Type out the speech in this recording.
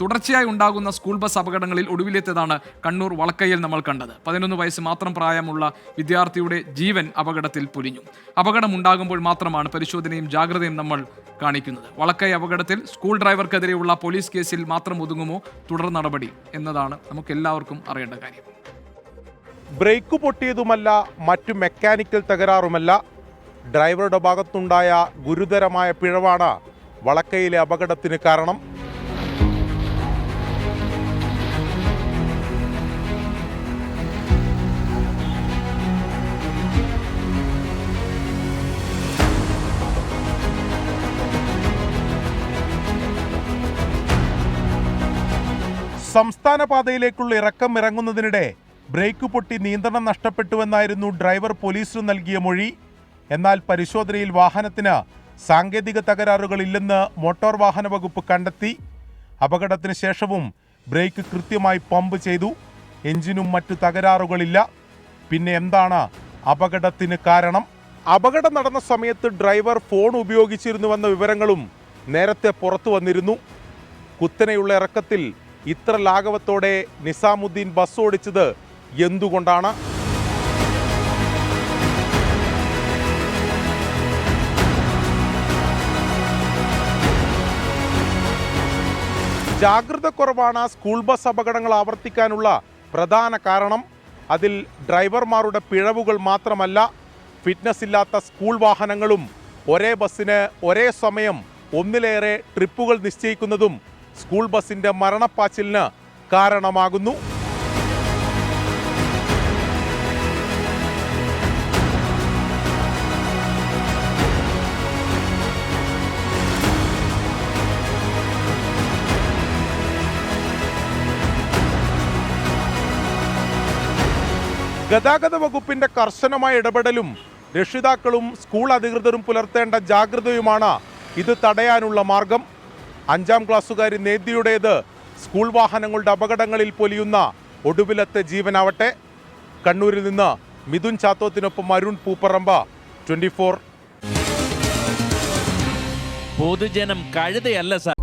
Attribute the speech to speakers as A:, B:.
A: തുടർച്ചയായി ഉണ്ടാകുന്ന school bus അപകടങ്ങളിൽ ഒടുവിലെത്തിയതാണ് കണ്ണൂർ വളക്കയിൽ നമ്മൾ കണ്ടത്. 11 വയസ്സ് മാത്രം പ്രായമുള്ള വിദ്യാർത്ഥിയുടെ ജീവൻ അപകടത്തിൽ പൊലിഞ്ഞു. അപകടമുണ്ടാകുമ്പോൾ മാത്രമാണ് പരിശോധനയും ജാഗ്രതയും നമ്മൾ കാണിക്കുന്നത്. വളക്കൈ അപകടത്തിൽ സ്കൂൾ ഡ്രൈവർക്കെതിരെയുള്ള പോലീസ് കേസിൽ മാത്രം ഒതുങ്ങുമോ തുടർ നടപടി എന്നതാണ് നമുക്കെല്ലാവർക്കും അറിയേണ്ട കാര്യം.
B: ബ്രേക്ക് പൊട്ടിയതുമല്ല, മറ്റു മെക്കാനിക്കൽ തകരാറുമല്ല, ഡ്രൈവറുടെ ഭാഗത്തുണ്ടായ ഗുരുതരമായ പിഴവാണ് വളക്കയിലെ അപകടത്തിന് കാരണം. സംസ്ഥാന പാതയിലേക്കുള്ള ഇറക്കം ഇറങ്ങുന്നതിനിടെ ബ്രേക്ക് പൊട്ടി നിയന്ത്രണം നഷ്ടപ്പെട്ടുവെന്നായിരുന്നു ഡ്രൈവർ പോലീസിന് നൽകിയ മൊഴി. എന്നാൽ പരിശോധനയിൽ വാഹനത്തിന് സാങ്കേതിക തകരാറുകളില്ലെന്ന് മോട്ടോർ വാഹന വകുപ്പ് കണ്ടെത്തി. അപകടത്തിന് ശേഷവും ബ്രേക്ക് കൃത്യമായി പമ്പ് ചെയ്തു. എഞ്ചിനും മറ്റു തകരാറുകളില്ല. പിന്നെ എന്താണ് അപകടത്തിന് കാരണം? അപകടം നടന്ന സമയത്ത് ഡ്രൈവർ ഫോൺ ഉപയോഗിച്ചിരുന്നുവെന്ന വിവരങ്ങളും നേരത്തെ പുറത്തു വന്നിരുന്നു. കുത്തനെയുള്ള ഇറക്കത്തിൽ ഇത്ര ലാഘവത്തോടെ നിസാമുദ്ദീൻ ബസ് ഓടിച്ചത് എന്തുകൊണ്ടാണ്? ജാഗ്രത കുറവാണ് സ്കൂൾ ബസ് അപകടങ്ങൾ ആവർത്തിക്കാനുള്ള പ്രധാന കാരണം. അതിൽ ഡ്രൈവർമാരുടെ പിഴവുകൾ മാത്രമല്ല, ഫിറ്റ്നസ് ഇല്ലാത്ത സ്കൂൾ വാഹനങ്ങളും ഒരേ ബസ്സിന് ഒരേ സമയം ഒന്നിലേറെ ട്രിപ്പുകൾ നിശ്ചയിക്കുന്നതും സ്കൂൾ ബസിന്റെ മരണപ്പാച്ചിലിന് കാരണമാകുന്നു. ഗതാഗത വകുപ്പിന്റെ കർശനമായ ഇടപെടലും രക്ഷിതാക്കളും സ്കൂൾ അധികൃതരും പുലർത്തേണ്ട ജാഗ്രതയുമാണ് ഇത് തടയാനുള്ള മാർഗം. 5ാം ക്ലാസ്സുകാരി നേദ്യയുടേത് സ്കൂൾ വാഹനങ്ങളുടെ അപകടങ്ങളിൽ പൊലിയുന്ന ഒടുവിലത്തെ ജീവനാവട്ടെ. കണ്ണൂരിൽ നിന്ന് മിഥുൻ ചാത്തോത്തിനൊപ്പം അരുൺ പൂപ്പറമ്പ, 24.
C: പൊതുജനം കഴുതയല്ല സാർ.